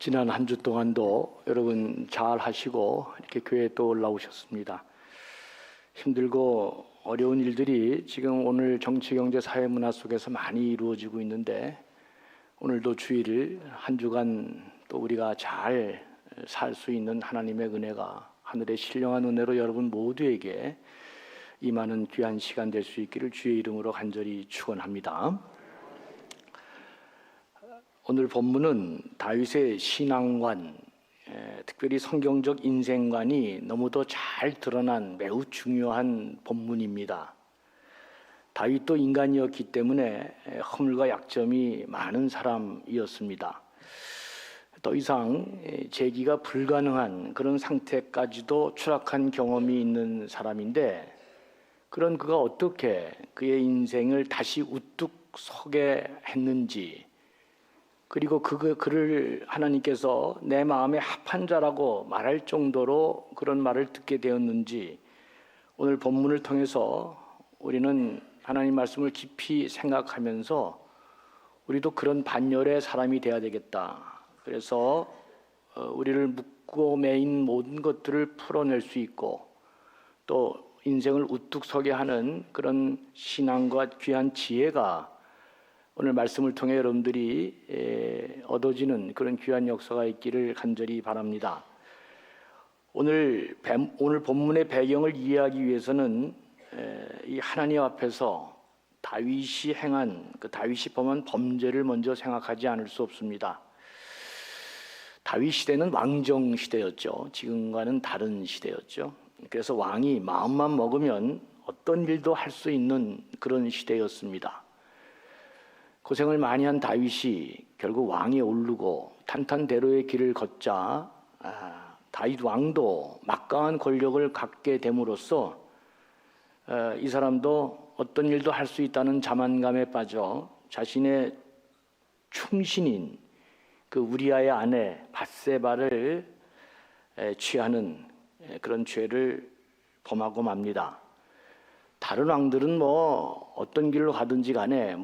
지난 한 주 동안도 여러분 잘 하시고 이렇게 교회에 또 올라오셨습니다. 힘들고 어려운 일들이 지금 오늘 정치, 경제, 사회, 문화 속에서 많이 이루어지고 있는데 오늘도 주일을 한 주간 또 우리가 잘 살 수 있는 하나님의 은혜가 하늘의 신령한 은혜로 여러분 모두에게 임하는 귀한 시간 될 수 있기를 주의 이름으로 간절히 축원합니다. 오늘 본문은 다윗의 신앙관, 특별히 성경적 인생관이 너무도 잘 드러난 매우 중요한 본문입니다. 다윗도 인간이었기 때문에 허물과 약점이 많은 사람이었습니다. 더 이상 재기가 불가능한 그런 상태까지도 추락한 경험이 있는 사람인데, 그런 그가 어떻게 그의 인생을 다시 우뚝 서게 했는지, 그리고 그를 하나님께서 내 마음에 합한 자라고 말할 정도로 그런 말을 듣게 되었는지, 오늘 본문을 통해서 우리는 하나님 말씀을 깊이 생각하면서 우리도 그런 반열의 사람이 되어야 되겠다. 그래서 우리를 묶고 매인 모든 것들을 풀어낼 수 있고 또 인생을 우뚝 서게 하는 그런 신앙과 귀한 지혜가 오늘 말씀을 통해 여러분들이 얻어지는 그런 귀한 역사가 있기를 간절히 바랍니다. 오늘 본문의 배경을 이해하기 위해서는 이 하나님 앞에서 다윗이 행한 다윗이 범한 범죄를 먼저 생각하지 않을 수 없습니다. 다윗 시대는 왕정 시대였죠. 지금과는 다른 시대였죠. 그래서 왕이 마음만 먹으면 어떤 일도 할 수 있는 그런 시대였습니다. 고생을 많이 한 다윗이 결국 왕에 오르고 탄탄대로의 길을 걷자 다윗 왕도 막강한 권력을 갖게 됨으로써 이 사람도 어떤 일도 할 수 있다는 자만감에 빠져 자신의 충신인 그 우리아의 아내 밧세바를 취하는 그런 죄를 범하고 맙니다. 다른 왕들은 어떤 길로 가든지 간에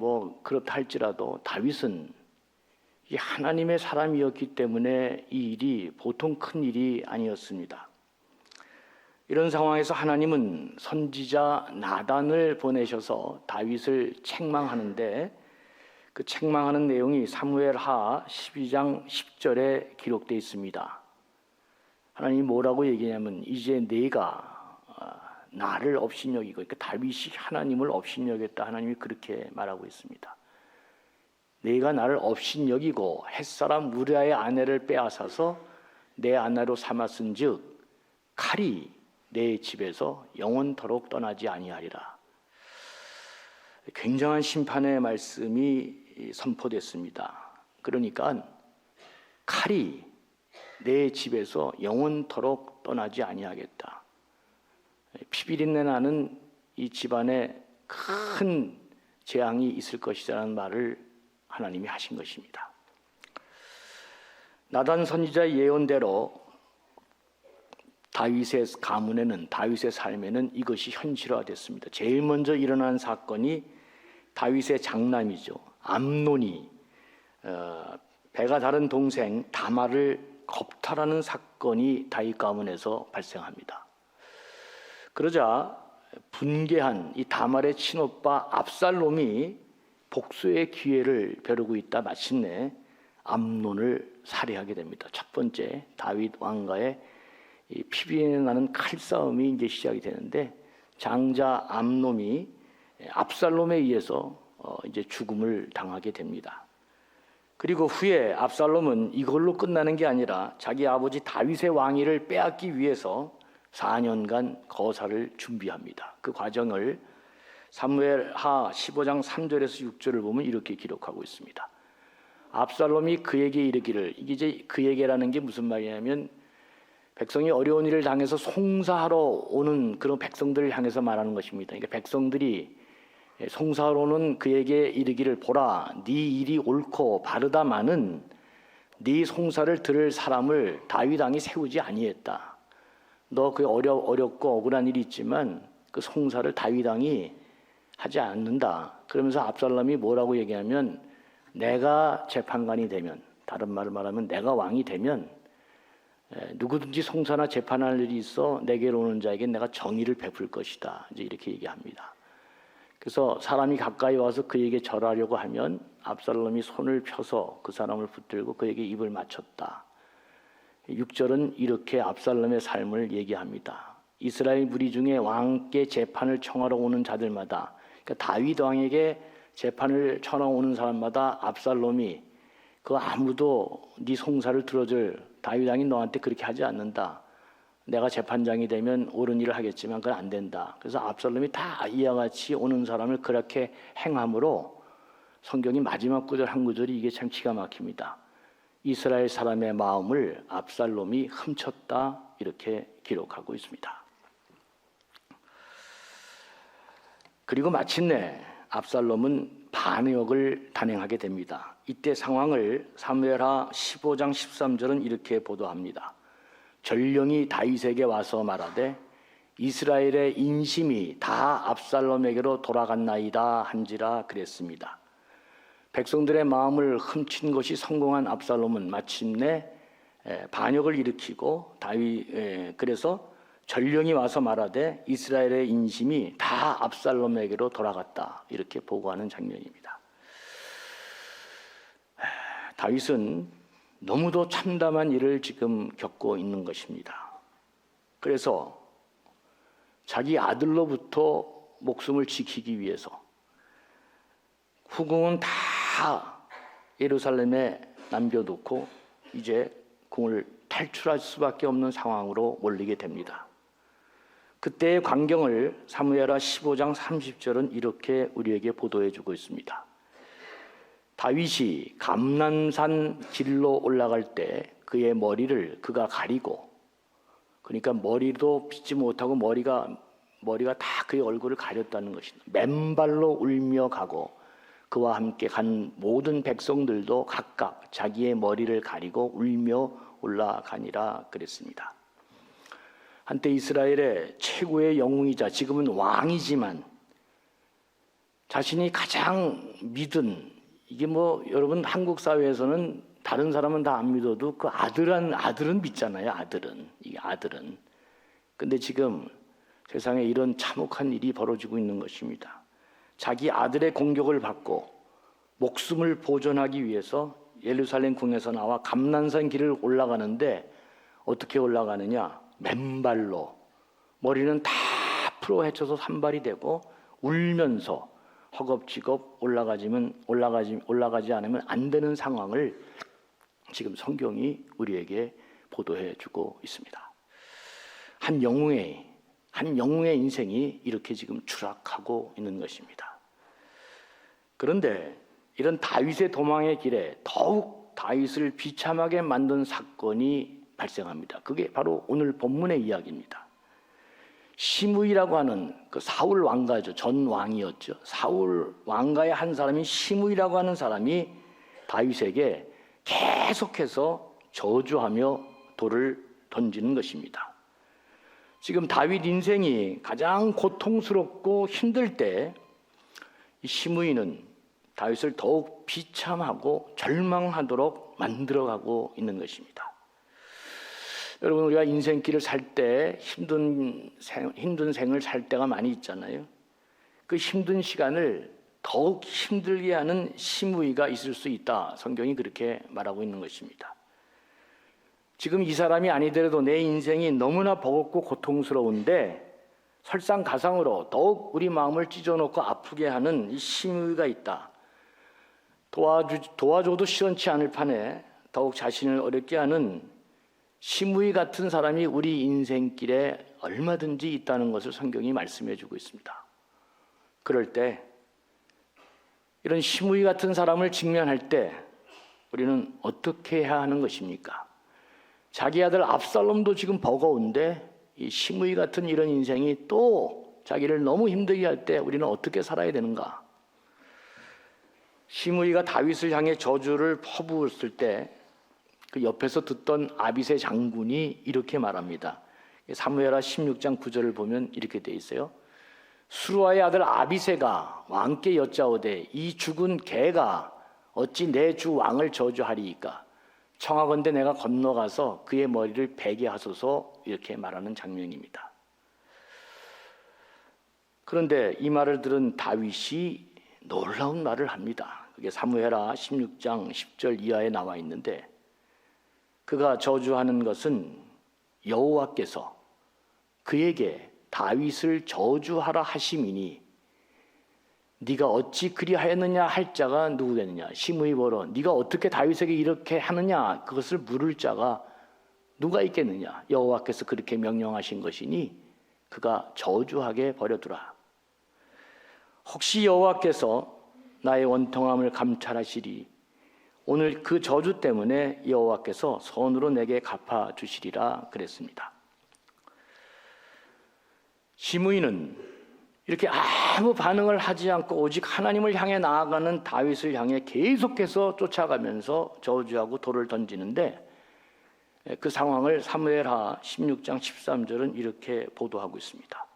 그렇다 할지라도 다윗은 이 하나님의 사람이었기 때문에 이 일이 보통 큰 일이 아니었습니다. 이런 상황에서 하나님은 선지자 나단을 보내셔서 다윗을 책망하는데, 그 책망하는 내용이 사무엘하 12장 10절에 기록되어 있습니다. 하나님이 뭐라고 얘기하냐면, 이제 내가 나를 업신여기고, 그러니까 다윗이 하나님을 업신여겼다, 하나님이 그렇게 말하고 있습니다. 내가 나를 업신여기고 햇사람 우리아의 아내를 빼앗아서 내 아내로 삼았은즉 칼이 내 집에서 영원토록 떠나지 아니하리라. 굉장한 심판의 말씀이 선포됐습니다. 그러니까 칼이 내 집에서 영원토록 떠나지 아니하겠다. 피비린내 나는 이 집안에 큰 재앙이 있을 것이라는 말을 하나님이 하신 것입니다. 나단 선지자의 예언대로 다윗의 가문에는, 다윗의 삶에는 이것이 현실화됐습니다. 제일 먼저 일어난 사건이 다윗의 장남이죠. 암논이 배가 다른 동생 다말을 겁탈하는 사건이 다윗 가문에서 발생합니다. 그러자 분개한 이 다말의 친오빠 압살롬이 복수의 기회를 벼르고 있다 마침내 암논을 살해하게 됩니다. 첫 번째 다윗 왕과의 이 피비린내 나는 칼싸움이 이제 시작이 되는데, 장자 암논이 압살롬에 의해서 이제 죽음을 당하게 됩니다. 그리고 후에 압살롬은 이걸로 끝나는 게 아니라 자기 아버지 다윗의 왕위를 빼앗기 위해서 4년간 거사를 준비합니다. 그 과정을 사무엘하 15장 3절에서 6절을 보면 이렇게 기록하고 있습니다. 압살롬이 그에게 이르기를, 이게 이제 그에게라는 게 무슨 말이냐면 백성이 어려운 일을 당해서 송사하러 오는 그런 백성들을 향해서 말하는 것입니다. 그러니까 백성들이 송사하러 오는 그에게 이르기를, 보라, 네 일이 옳고 바르다마는 네 송사를 들을 사람을 다윗 왕이 세우지 아니했다. 너 그 어렵고 억울한 일이 있지만 그 송사를 다윗 왕이 하지 않는다. 그러면서 압살롬이 뭐라고 얘기하면, 내가 재판관이 되면 다른 말을 말하면 내가 왕이 되면 누구든지 송사나 재판할 일이 있어 내게로 오는 자에게 내가 정의를 베풀 것이다. 이제 이렇게 얘기합니다. 그래서 사람이 가까이 와서 그에게 절하려고 하면 압살롬이 손을 펴서 그 사람을 붙들고 그에게 입을 맞췄다. 6절은 이렇게 압살롬의 삶을 얘기합니다. 이스라엘 무리 중에 왕께 재판을 청하러 오는 자들마다, 그러니까 다윗 왕에게 재판을 청하러 오는 사람마다 압살롬이 그 아무도 네 송사를 들어줄, 다윗 왕이 너한테 그렇게 하지 않는다. 내가 재판장이 되면 옳은 일을 하겠지만 그건 안 된다. 그래서 압살롬이 다 이와 같이 오는 사람을 그렇게 행함으로 성경이 마지막 구절 한 구절이 이게 참 기가 막힙니다. 이스라엘 사람의 마음을 압살롬이 훔쳤다, 이렇게 기록하고 있습니다. 그리고 마침내 압살롬은 반역을 단행하게 됩니다. 이때 상황을 사무엘하 15장 13절은 이렇게 보도합니다. 전령이 다윗에게 와서 말하되 이스라엘의 인심이 다 압살롬에게로 돌아갔나이다 한지라 그랬습니다. 백성들의 마음을 훔친 것이 성공한 압살롬은 마침내 반역을 일으키고 그래서 전령이 와서 말하되 이스라엘의 인심이 다 압살롬에게로 돌아갔다, 이렇게 보고하는 장면입니다. 다윗은 너무도 참담한 일을 지금 겪고 있는 것입니다. 그래서 자기 아들로부터 목숨을 지키기 위해서 후궁은 다 예루살렘에 남겨놓고 이제 궁을 탈출할 수밖에 없는 상황으로 몰리게 됩니다. 그때의 광경을 사무엘하 15장 30절은 이렇게 우리에게 보도해주고 있습니다. 다윗이 감람산 길로 올라갈 때 그의 머리를 그가 가리고, 그러니까 머리도 빗지 못하고 머리가 다 그의 얼굴을 가렸다는 것입니다. 맨발로 울며 가고 그와 함께 간 모든 백성들도 각각 자기의 머리를 가리고 울며 올라가니라 그랬습니다. 한때 이스라엘의 최고의 영웅이자 지금은 왕이지만 자신이 가장 믿은, 이게 여러분 한국 사회에서는 다른 사람은 다 안 믿어도 그 아들은 믿잖아요. 이게 아들은. 근데 지금 세상에 이런 참혹한 일이 벌어지고 있는 것입니다. 자기 아들의 공격을 받고 목숨을 보존하기 위해서 예루살렘 궁에서 나와 감람산 길을 올라가는데 어떻게 올라가느냐? 맨발로, 머리는 다 풀어 헤쳐서 산발이 되고 울면서 허겁지겁 올라가지 않으면 안 되는 상황을 지금 성경이 우리에게 보도해 주고 있습니다. 한 영웅의 인생이 이렇게 지금 추락하고 있는 것입니다. 그런데 이런 다윗의 도망의 길에 더욱 다윗을 비참하게 만든 사건이 발생합니다. 그게 바로 오늘 본문의 이야기입니다. 시므이라고 하는 그 사울 왕가죠. 전 왕이었죠. 사울 왕가의 한 사람인 시므이라고 하는 사람이 다윗에게 계속해서 저주하며 돌을 던지는 것입니다. 지금 다윗 인생이 가장 고통스럽고 힘들 때 이 시므이는 다윗을 더욱 비참하고 절망하도록 만들어가고 있는 것입니다. 여러분, 우리가 인생길을 살 때 힘든 생을 살 때가 많이 있잖아요. 그 힘든 시간을 더욱 힘들게 하는 시므이가 있을 수 있다. 성경이 그렇게 말하고 있는 것입니다. 지금 이 사람이 아니더라도 내 인생이 너무나 버겁고 고통스러운데 설상가상으로 더욱 우리 마음을 찢어놓고 아프게 하는 이 시므이가 있다. 도와줘도 시원치 않을 판에 더욱 자신을 어렵게 하는 시므이 같은 사람이 우리 인생길에 얼마든지 있다는 것을 성경이 말씀해 주고 있습니다. 그럴 때 이런 시므이 같은 사람을 직면할 때 우리는 어떻게 해야 하는 것입니까? 자기 아들 압살롬도 지금 버거운데 이 시므이 같은 이런 인생이 또 자기를 너무 힘들게 할 때 우리는 어떻게 살아야 되는가? 시므이가 다윗을 향해 저주를 퍼부었을 때 그 옆에서 듣던 아비새 장군이 이렇게 말합니다. 사무엘하 16장 9절을 보면 이렇게 돼 있어요. 수루아의 아들 아비새가 왕께 여짜오되 이 죽은 개가 어찌 내 주 왕을 저주하리이까? 청하건대 내가 건너가서 그의 머리를 베게 하소서, 이렇게 말하는 장면입니다. 그런데 이 말을 들은 다윗이 놀라운 말을 합니다. 그게 사무엘하 16장 10절 이하에 나와 있는데, 그가 저주하는 것은 여호와께서 그에게 다윗을 저주하라 하심이니 네가 어찌 그리하였느냐 할 자가 누구겠느냐. 시므이 보러 네가 어떻게 다윗에게 이렇게 하느냐, 그것을 물을 자가 누가 있겠느냐. 여호와께서 그렇게 명령하신 것이니 그가 저주하게 버려두라. 혹시 여호와께서 나의 원통함을 감찰하시리. 오늘 그 저주 때문에 여호와께서 손으로 내게 갚아주시리라 그랬습니다. 시므이는 이렇게 아무 반응을 하지 않고 오직 하나님을 향해 나아가는 다윗을 향해 계속해서 쫓아가면서 저주하고 돌을 던지는데, 그 상황을 사무엘하 16장 13절은 이렇게 보도하고 있습니다.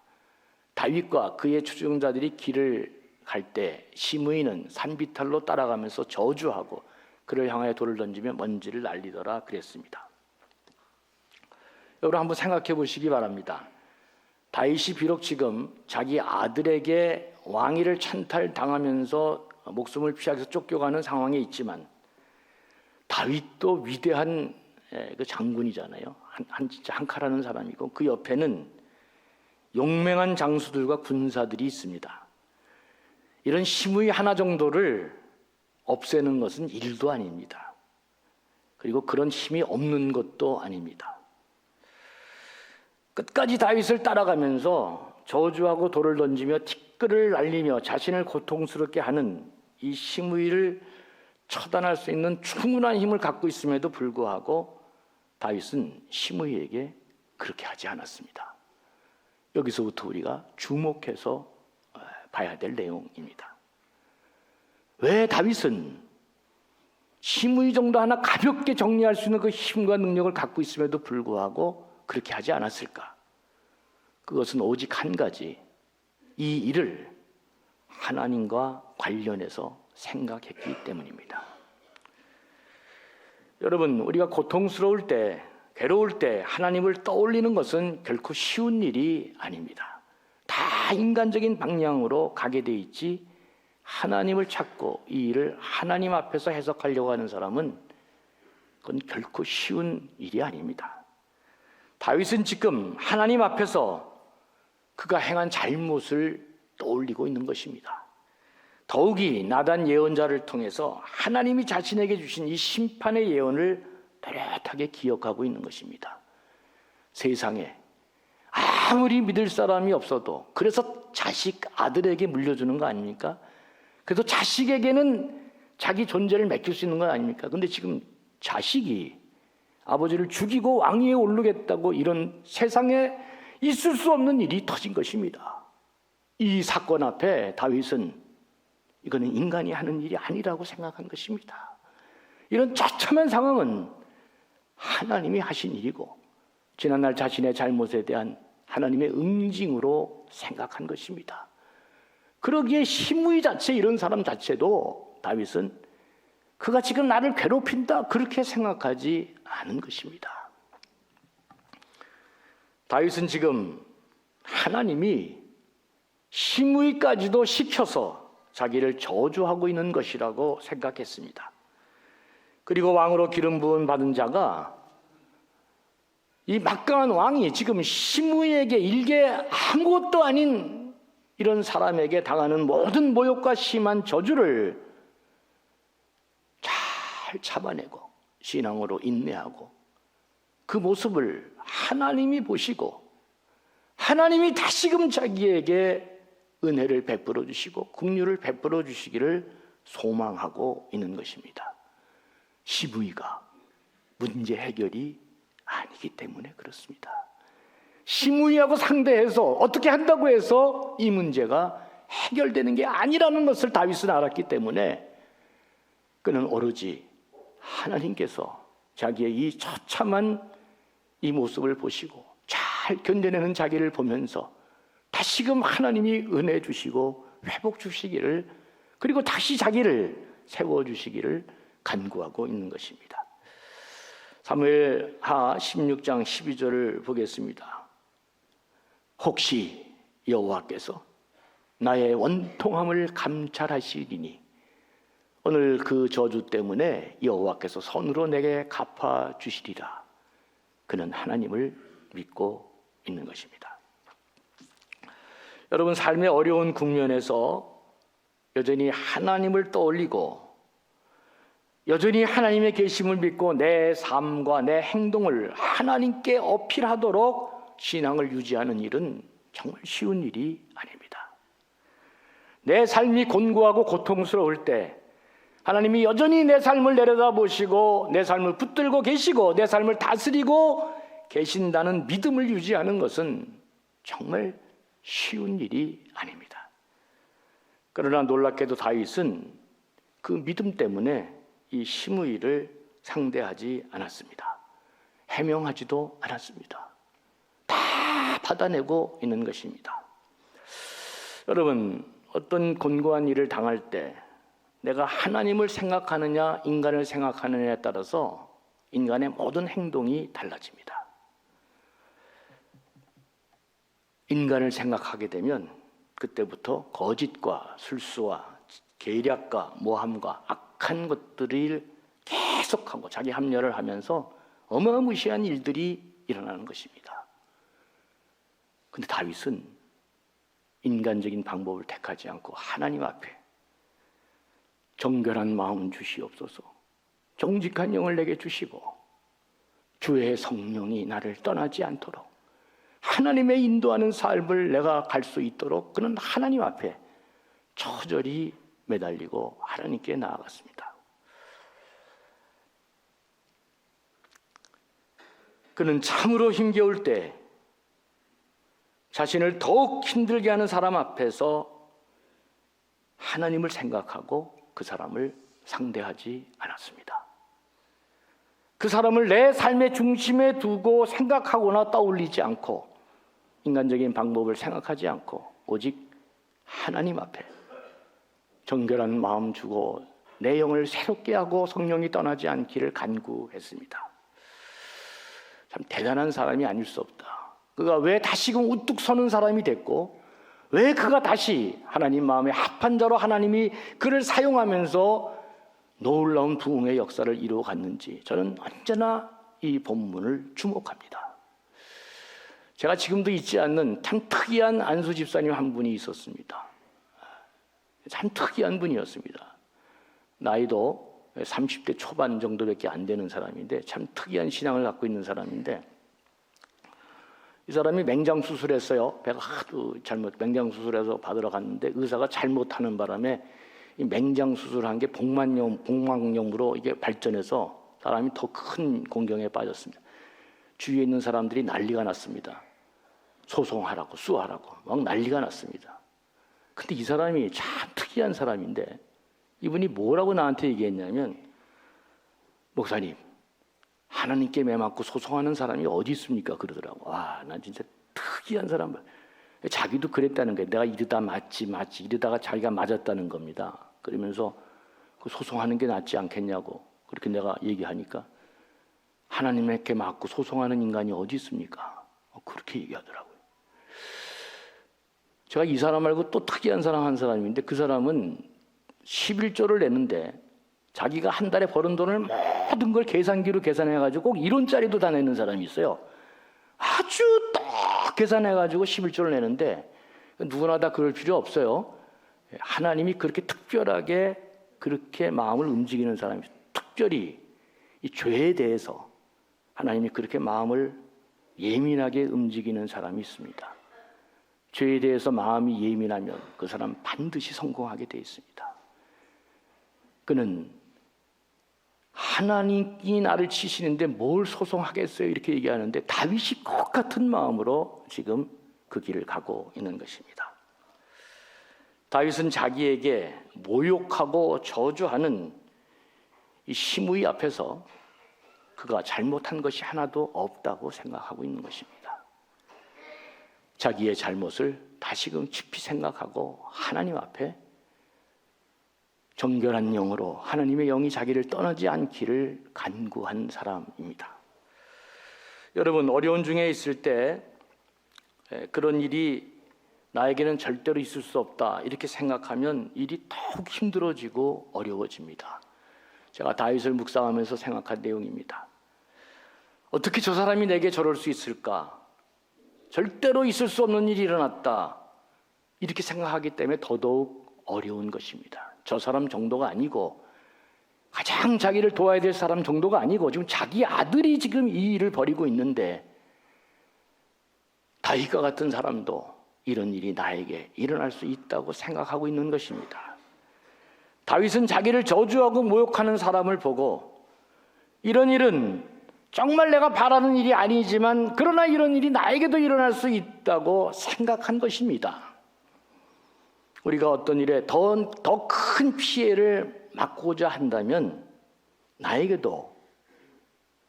다윗과 그의 추종자들이 길을 갈 때 시므이는 산비탈로 따라가면서 저주하고 그를 향하여 돌을 던지며 먼지를 날리더라 그랬습니다. 여러분 한번 생각해 보시기 바랍니다. 다윗이 비록 지금 자기 아들에게 왕위를 찬탈당하면서 목숨을 피하기 위해서 쫓겨가는 상황에 있지만, 다윗도 위대한 그 장군이잖아요. 진짜 한 칼하는 사람이고, 그 옆에는 용맹한 장수들과 군사들이 있습니다. 이런 시므이 하나 정도를 없애는 것은 일도 아닙니다. 그리고 그런 힘이 없는 것도 아닙니다. 끝까지 다윗을 따라가면서 저주하고 돌을 던지며 티끌을 날리며 자신을 고통스럽게 하는 이 시므이를 처단할 수 있는 충분한 힘을 갖고 있음에도 불구하고 다윗은 시므이에게 그렇게 하지 않았습니다. 여기서부터 우리가 주목해서 봐야 될 내용입니다. 왜 다윗은 시므이 정도 하나 가볍게 정리할 수 있는 그 힘과 능력을 갖고 있음에도 불구하고 그렇게 하지 않았을까? 그것은 오직 한 가지, 이 일을 하나님과 관련해서 생각했기 때문입니다. 여러분, 우리가 고통스러울 때, 괴로울 때 하나님을 떠올리는 것은 결코 쉬운 일이 아닙니다. 다 인간적인 방향으로 가게 돼 있지, 하나님을 찾고 이 일을 하나님 앞에서 해석하려고 하는 사람은 그건 결코 쉬운 일이 아닙니다. 다윗은 지금 하나님 앞에서 그가 행한 잘못을 떠올리고 있는 것입니다. 더욱이 나단 예언자를 통해서 하나님이 자신에게 주신 이 심판의 예언을 또렷하게 기억하고 있는 것입니다. 세상에 아무리 믿을 사람이 없어도, 그래서 자식 아들에게 물려주는 거 아닙니까? 그래서 자식에게는 자기 존재를 맡길 수 있는 건 아닙니까? 그런데 지금 자식이 아버지를 죽이고 왕위에 오르겠다고, 이런 세상에 있을 수 없는 일이 터진 것입니다. 이 사건 앞에 다윗은 이거는 인간이 하는 일이 아니라고 생각한 것입니다. 이런 처참한 상황은 하나님이 하신 일이고, 지난날 자신의 잘못에 대한 하나님의 응징으로 생각한 것입니다. 그러기에 시므이 자체, 이런 사람 자체도 다윗은 그가 지금 나를 괴롭힌다 그렇게 생각하지 않은 것입니다. 다윗은 지금 하나님이 시므이까지도 시켜서 자기를 저주하고 있는 것이라고 생각했습니다. 그리고 왕으로 기름 부음 받은 자가, 이 막강한 왕이 지금 시므이에게 일개 아무것도 아닌 이런 사람에게 당하는 모든 모욕과 심한 저주를 잘 참아내고 신앙으로 인내하고, 그 모습을 하나님이 보시고 하나님이 다시금 자기에게 은혜를 베풀어 주시고 긍휼을 베풀어 주시기를 소망하고 있는 것입니다. 시므이가 문제 해결이 아니기 때문에 그렇습니다. 시므이하고 상대해서 어떻게 한다고 해서 이 문제가 해결되는 게 아니라는 것을 다윗은 알았기 때문에 그는 오로지 하나님께서 자기의 이 처참한 이 모습을 보시고 잘 견뎌내는 자기를 보면서 다시금 하나님이 은혜 주시고 회복 주시기를, 그리고 다시 자기를 세워주시기를 간구하고 있는 것입니다. 사무엘하 16장 12절을 보겠습니다. 혹시 여호와께서 나의 원통함을 감찰하시리니 오늘 그 저주 때문에 여호와께서 손으로 내게 갚아주시리라. 그는 하나님을 믿고 있는 것입니다. 여러분, 삶의 어려운 국면에서 여전히 하나님을 떠올리고 여전히 하나님의 계심을 믿고 내 삶과 내 행동을 하나님께 어필하도록 신앙을 유지하는 일은 정말 쉬운 일이 아닙니다. 내 삶이 곤고하고 고통스러울 때 하나님이 여전히 내 삶을 내려다보시고 내 삶을 붙들고 계시고 내 삶을 다스리고 계신다는 믿음을 유지하는 것은 정말 쉬운 일이 아닙니다. 그러나 놀랍게도 다윗은 그 믿음 때문에 이 시므이를 상대하지 않았습니다. 해명하지도 않았습니다. 다 받아내고 있는 것입니다. 여러분, 어떤 곤고한 일을 당할 때 내가 하나님을 생각하느냐 인간을 생각하느냐에 따라서 인간의 모든 행동이 달라집니다. 인간을 생각하게 되면 그때부터 거짓과 술수와 계략과 모함과 악한 것들을 계속하고 자기 합리화를 하면서 어마무시한 일들이 일어나는 것입니다. 그런데 다윗은 인간적인 방법을 택하지 않고 하나님 앞에 정결한 마음 주시옵소서, 정직한 영을 내게 주시고 주의 성령이 나를 떠나지 않도록 하나님의 인도하는 삶을 내가 갈 수 있도록 그는 하나님 앞에 처절히 매달리고 하나님께 나아갔습니다. 그는 참으로 힘겨울 때 자신을 더욱 힘들게 하는 사람 앞에서 하나님을 생각하고 그 사람을 상대하지 않았습니다. 그 사람을 내 삶의 중심에 두고 생각하거나 떠올리지 않고 인간적인 방법을 생각하지 않고 오직 하나님 앞에 정결한 마음 주고 내 영을 새롭게 하고 성령이 떠나지 않기를 간구했습니다. 참 대단한 사람이 아닐 수 없다. 그가 왜 다시금 우뚝 서는 사람이 됐고 왜 그가 다시 하나님 마음에 합한 자로 하나님이 그를 사용하면서 놀라운 부흥의 역사를 이루어 갔는지 저는 언제나 이 본문을 주목합니다. 제가 지금도 잊지 않는 참 특이한 안수 집사님 한 분이 있었습니다. 참 특이한 분이었습니다. 나이도 30대 초반 정도밖에 안 되는 사람인데 참 특이한 신앙을 갖고 있는 사람인데 이 사람이 맹장 수술했어요. 배가 하도 맹장 수술해서 받으러 갔는데 의사가 잘못하는 바람에 이 맹장 수술한 게 복막염으로 이게 발전해서 사람이 더 큰 공경에 빠졌습니다. 주위에 있는 사람들이 난리가 났습니다. 소송하라고 수하라고 막 난리가 났습니다. 근데 이 사람이 참 특이한 사람인데 이분이 뭐라고 나한테 얘기했냐면 목사님 하나님께 매맞고 소송하는 사람이 어디 있습니까? 그러더라고. 와, 난 진짜 특이한 사람. 자기도 그랬다는 거예요. 내가 이러다 맞지 이러다가 자기가 맞았다는 겁니다. 그러면서 그 소송하는 게 낫지 않겠냐고 그렇게 내가 얘기하니까 하나님께 맞고 소송하는 인간이 어디 있습니까? 그렇게 얘기하더라고요. 제가 이 사람 말고 또 특이한 사람 한 사람인데 그 사람은 11조를 내는데 자기가 한 달에 버는 돈을 모든 걸 계산기로 계산해가지고 꼭 1원짜리도 다 내는 사람이 있어요. 아주 딱 계산해가지고 11조를 내는데 누구나 다 그럴 필요 없어요. 하나님이 그렇게 특별하게 그렇게 마음을 움직이는 사람이 특별히 이 죄에 대해서 하나님이 그렇게 마음을 예민하게 움직이는 사람이 있습니다. 죄에 대해서 마음이 예민하면 그 사람 반드시 성공하게 되어 있습니다. 그는 하나님이 나를 치시는데 뭘 소송하겠어요? 이렇게 얘기하는데 다윗이 똑같은 마음으로 지금 그 길을 가고 있는 것입니다. 다윗은 자기에게 모욕하고 저주하는 이 시므이 앞에서 그가 잘못한 것이 하나도 없다고 생각하고 있는 것입니다. 자기의 잘못을 다시금 깊이 생각하고 하나님 앞에 정결한 영으로 하나님의 영이 자기를 떠나지 않기를 간구한 사람입니다. 여러분, 어려운 중에 있을 때 그런 일이 나에게는 절대로 있을 수 없다 이렇게 생각하면 일이 더욱 힘들어지고 어려워집니다. 제가 다윗을 묵상하면서 생각한 내용입니다. 어떻게 저 사람이 내게 저럴 수 있을까? 절대로 있을 수 없는 일이 일어났다 이렇게 생각하기 때문에 더더욱 어려운 것입니다. 저 사람 정도가 아니고, 가장 자기를 도와야 될 사람 정도가 아니고, 지금 자기 아들이 지금 이 일을 벌이고 있는데 다윗과 같은 사람도 이런 일이 나에게 일어날 수 있다고 생각하고 있는 것입니다. 다윗은 자기를 저주하고 모욕하는 사람을 보고, 이런 일은 정말 내가 바라는 일이 아니지만 그러나 이런 일이 나에게도 일어날 수 있다고 생각한 것입니다. 우리가 어떤 일에 더 큰 피해를 막고자 한다면 나에게도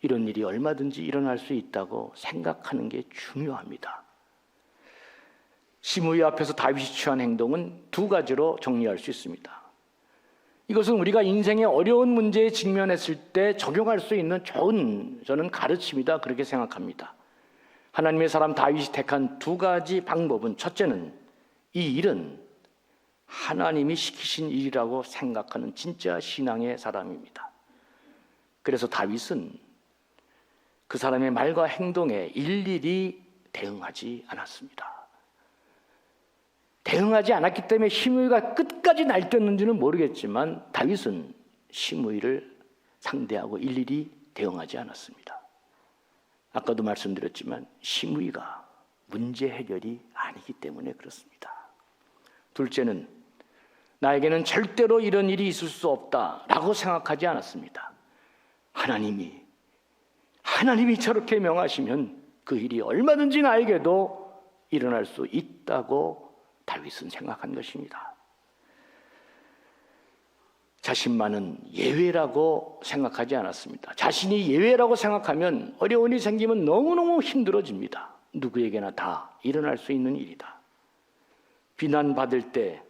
이런 일이 얼마든지 일어날 수 있다고 생각하는 게 중요합니다. 시므이 앞에서 다윗이 취한 행동은 두 가지로 정리할 수 있습니다. 이것은 우리가 인생의 어려운 문제에 직면했을 때 적용할 수 있는 좋은 저는 가르침이다 그렇게 생각합니다. 하나님의 사람 다윗이 택한 두 가지 방법은, 첫째는 이 일은 하나님이 시키신 일이라고 생각하는 진짜 신앙의 사람입니다. 그래서 다윗은 그 사람의 말과 행동에 일일이 대응하지 않았습니다. 대응하지 않았기 때문에 시므이가 끝까지 날뛰었는지는 모르겠지만 다윗은 시므이를 상대하고 일일이 대응하지 않았습니다. 아까도 말씀드렸지만 시므이가 문제 해결이 아니기 때문에 그렇습니다. 둘째는 나에게는 절대로 이런 일이 있을 수 없다라고 생각하지 않았습니다. 하나님이 저렇게 명하시면 그 일이 얼마든지 나에게도 일어날 수 있다고 다윗은 생각한 것입니다. 자신만은 예외라고 생각하지 않았습니다. 자신이 예외라고 생각하면 어려운 일이 생기면 너무너무 힘들어집니다. 누구에게나 다 일어날 수 있는 일이다. 비난받을 때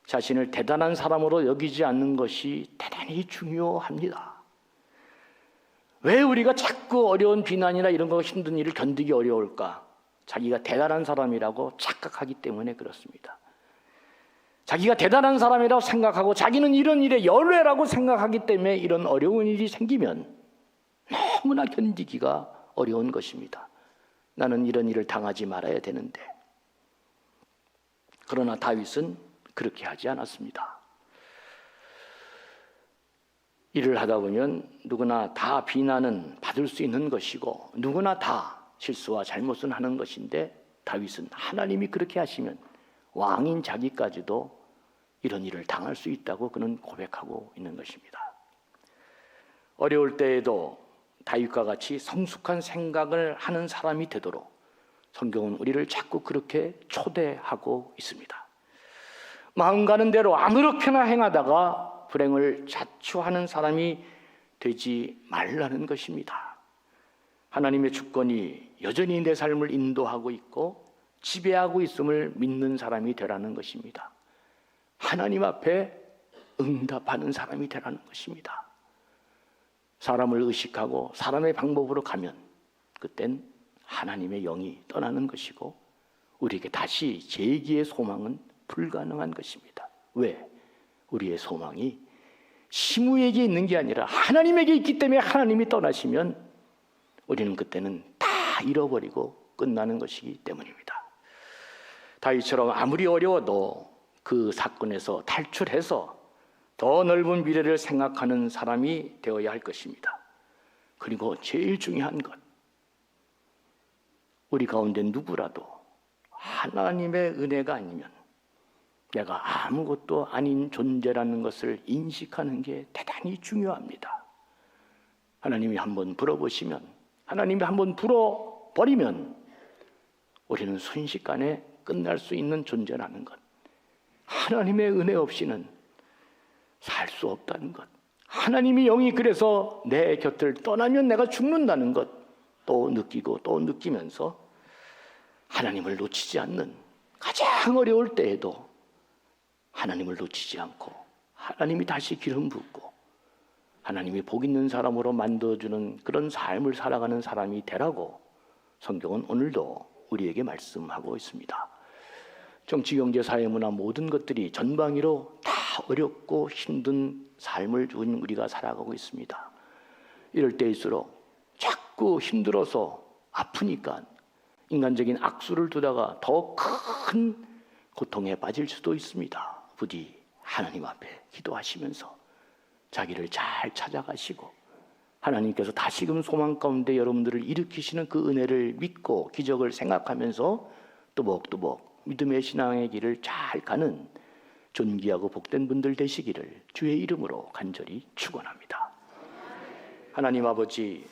자신을 대단한 사람으로 여기지 않는 것이 대단히 중요합니다. 왜 우리가 자꾸 어려운 비난이나 이런 거 힘든 일을 견디기 어려울까? 자기가 대단한 사람이라고 착각하기 때문에 그렇습니다. 자기가 대단한 사람이라고 생각하고 자기는 이런 일에 열외라고 생각하기 때문에 이런 어려운 일이 생기면 너무나 견디기가 어려운 것입니다. 나는 이런 일을 당하지 말아야 되는데. 그러나 다윗은 그렇게 하지 않았습니다. 일을 하다 보면 누구나 다 비난은 받을 수 있는 것이고 누구나 다 실수와 잘못은 하는 것인데, 다윗은 하나님이 그렇게 하시면 왕인 자기까지도 이런 일을 당할 수 있다고 그는 고백하고 있는 것입니다. 어려울 때에도 다윗과 같이 성숙한 생각을 하는 사람이 되도록 성경은 우리를 자꾸 그렇게 초대하고 있습니다. 마음 가는 대로 아무렇게나 행하다가 불행을 자초하는 사람이 되지 말라는 것입니다. 하나님의 주권이 여전히 내 삶을 인도하고 있고 지배하고 있음을 믿는 사람이 되라는 것입니다. 하나님 앞에 응답하는 사람이 되라는 것입니다. 사람을 의식하고 사람의 방법으로 가면 그땐 하나님의 영이 떠나는 것이고 우리에게 다시 재기의 소망은 불가능한 것입니다. 왜? 우리의 소망이 시므이에게 있는 게 아니라 하나님에게 있기 때문에 하나님이 떠나시면 우리는 그때는 다 잃어버리고 끝나는 것이기 때문입니다. 다윗처럼 아무리 어려워도 그 사건에서 탈출해서 더 넓은 미래를 생각하는 사람이 되어야 할 것입니다. 그리고 제일 중요한 것, 우리 가운데 누구라도 하나님의 은혜가 아니면 내가 아무것도 아닌 존재라는 것을 인식하는 게 대단히 중요합니다. 하나님이 한번 불어보시면, 하나님이 한번 불어버리면 우리는 순식간에 끝날 수 있는 존재라는 것, 하나님의 은혜 없이는 살 수 없다는 것, 하나님이 영이 그래서 내 곁을 떠나면 내가 죽는다는 것 또 느끼고 또 느끼면서 하나님을 놓치지 않는, 가장 어려울 때에도 하나님을 놓치지 않고 하나님이 다시 기름 붓고 하나님이 복 있는 사람으로 만들어주는 그런 삶을 살아가는 사람이 되라고 성경은 오늘도 우리에게 말씀하고 있습니다. 정치, 경제, 사회, 문화 모든 것들이 전방위로 다 어렵고 힘든 삶을 우리가 살아가고 있습니다. 이럴 때일수록 자꾸 힘들어서 아프니까 인간적인 악수를 두다가 더 큰 고통에 빠질 수도 있습니다. 부디 하나님 앞에 기도하시면서 자기를 잘 찾아가시고 하나님께서 다시금 소망 가운데 여러분들을 일으키시는 그 은혜를 믿고 기적을 생각하면서 또박또박 믿음의 신앙의 길을 잘 가는 존귀하고 복된 분들 되시기를 주의 이름으로 간절히 축원합니다. 하나님 아버지,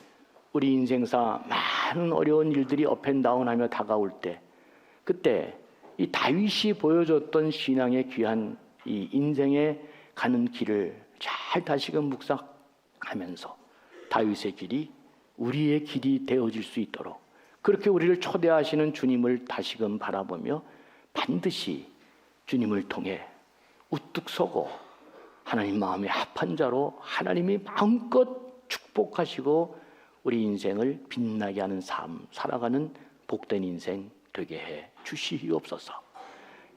우리 인생사 많은 어려운 일들이 업앤다운하며 다가올 때 그때 이 다윗이 보여줬던 신앙의 귀한 이 인생에 가는 길을 잘 다시금 묵상하면서 다윗의 길이 우리의 길이 되어질 수 있도록 그렇게 우리를 초대하시는 주님을 다시금 바라보며 반드시 주님을 통해 우뚝 서고 하나님 마음에 합한 자로 하나님이 마음껏 축복하시고 우리 인생을 빛나게 하는 삶 살아가는 복된 인생 되게 해 주시옵소서.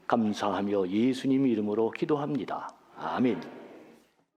감사하며 예수님 이름으로 기도합니다. 아멘.